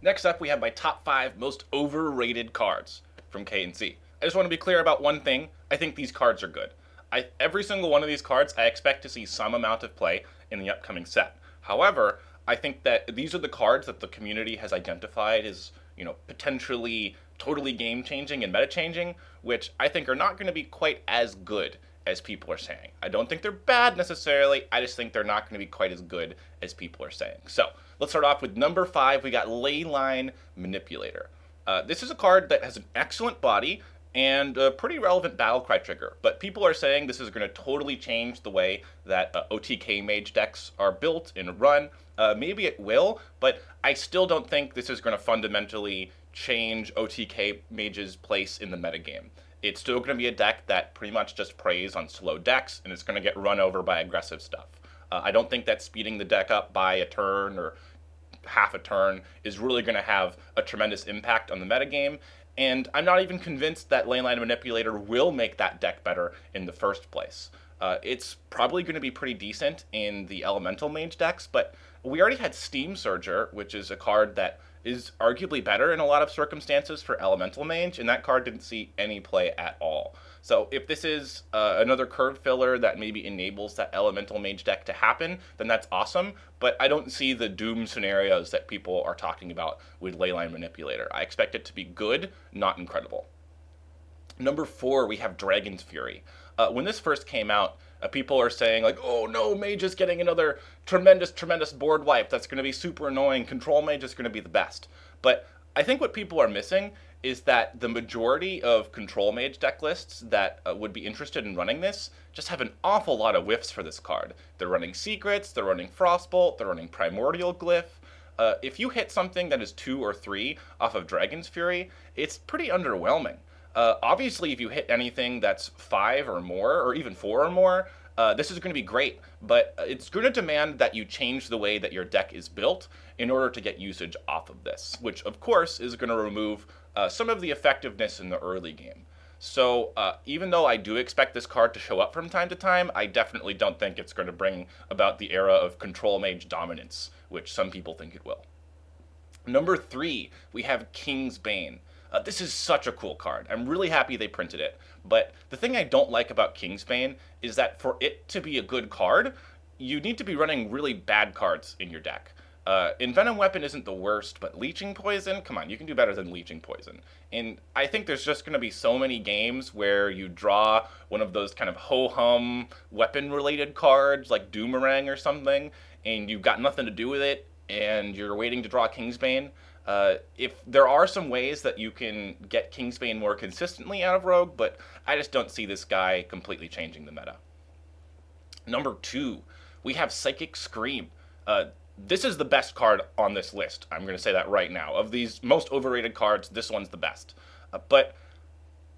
Next up, we have my top 5 most overrated cards from K&C. I just want to be clear about one thing. I think these cards are good. Every single one of these cards, I expect to see some amount of play in the upcoming set. However, I think that these are the cards that the community has identified as, potentially totally game-changing and meta-changing, which I think are not going to be quite as good as people are saying. I don't think they're bad necessarily, I just think they're not going to be quite as good as people are saying. So, let's start off with number 5, we got Leyline Manipulator. This is a card that has an excellent body and a pretty relevant battle cry trigger, but people are saying this is going to totally change the way that OTK mage decks are built and run. Maybe it will, but I still don't think this is going to fundamentally change OTK mage's place in the metagame. It's still going to be a deck that pretty much just preys on slow decks, and it's going to get run over by aggressive stuff. I don't think that speeding the deck up by a turn or half a turn is really going to have a tremendous impact on the metagame, and I'm not even convinced that Leyline Manipulator will make that deck better in the first place. It's probably going to be pretty decent in the Elemental Mage decks, but we already had Steam Surger, which is a card that is arguably better in a lot of circumstances for Elemental Mage, and that card didn't see any play at all. So if this is another curve filler that maybe enables that Elemental Mage deck to happen, then that's awesome, but I don't see the doom scenarios that people are talking about with Leyline Manipulator. I expect it to be good, not incredible. Number 4, we have Dragon's Fury. When this first came out, people are saying like, oh no, Mage is getting another tremendous board wipe. That's going to be super annoying. Control Mage is going to be the best. But I think what people are missing is that the majority of Control Mage deck lists that would be interested in running this just have an awful lot of whiffs for this card. They're running Secrets, they're running Frostbolt, they're running Primordial Glyph. If you hit something that is 2 or 3 off of Dragon's Fury, it's pretty underwhelming. Obviously, if you hit anything that's 5 or more, or even 4 or more, this is going to be great, but it's going to demand that you change the way that your deck is built in order to get usage off of this, which of course is going to remove some of the effectiveness in the early game. So even though I do expect this card to show up from time to time, I definitely don't think it's going to bring about the era of Control Mage dominance, which some people think it will. Number 3, we have King's Bane. This is such a cool card. I'm really happy they printed it. But the thing I don't like about Kingsbane is that for it to be a good card, you need to be running really bad cards in your deck. Envenom Weapon isn't the worst, but Leeching Poison? Come on, you can do better than Leeching Poison. And I think there's just going to be so many games where you draw one of those kind of ho-hum weapon-related cards, like Doomerang or something, and you've got nothing to do with it, and you're waiting to draw Kingsbane. If there are some ways that you can get Kingsbane more consistently out of Rogue, but I just don't see this guy completely changing the meta. Number 2, we have Psychic Scream. This is the best card on this list. I'm going to say that right now. Of these most overrated cards, this one's the best. But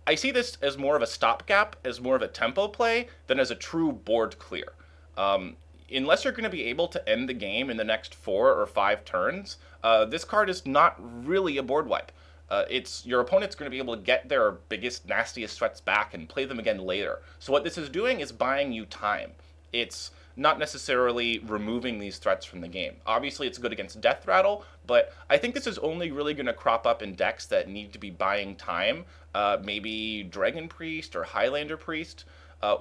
I see this as more of a stopgap, as more of a tempo play, than as a true board clear. Unless you're going to be able to end the game in the next 4 or 5 turns, this card is not really a board wipe. Your opponent's going to be able to get their biggest, nastiest threats back and play them again later. So what this is doing is buying you time. It's not necessarily removing these threats from the game. Obviously, it's good against Death Rattle, but I think this is only really going to crop up in decks that need to be buying time, maybe Dragon Priest or Highlander Priest,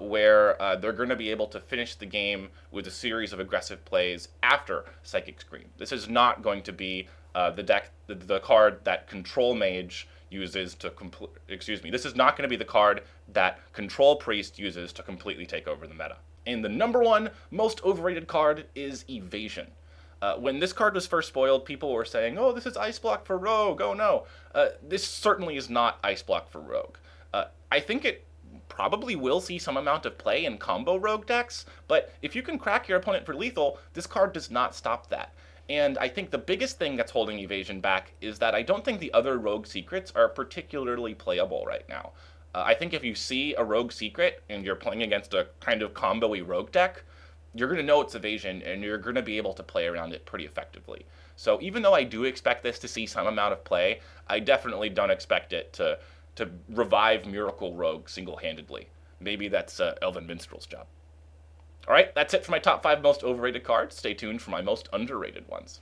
where they're going to be able to finish the game with a series of aggressive plays after Psychic Scream. This is not going to be the card that Control Mage uses to this is not going to be the card that Control Priest uses to completely take over the meta. And the number 1 most overrated card is Evasion. When this card was first spoiled, people were saying, oh, this is Ice Block for Rogue, oh no. This certainly is not Ice Block for Rogue. I think it probably will see some amount of play in combo Rogue decks, but if you can crack your opponent for lethal, this card does not stop that. And I think the biggest thing that's holding Evasion back is that I don't think the other Rogue Secrets are particularly playable right now. I think if you see a Rogue Secret and you're playing against a kind of combo-y Rogue deck, you're going to know it's Evasion and you're going to be able to play around it pretty effectively. So even though I do expect this to see some amount of play, I definitely don't expect it to revive Miracle Rogue single-handedly. Maybe that's Elven Minstrel's job. Alright, that's it for my top 5 most overrated cards. Stay tuned for my most underrated ones.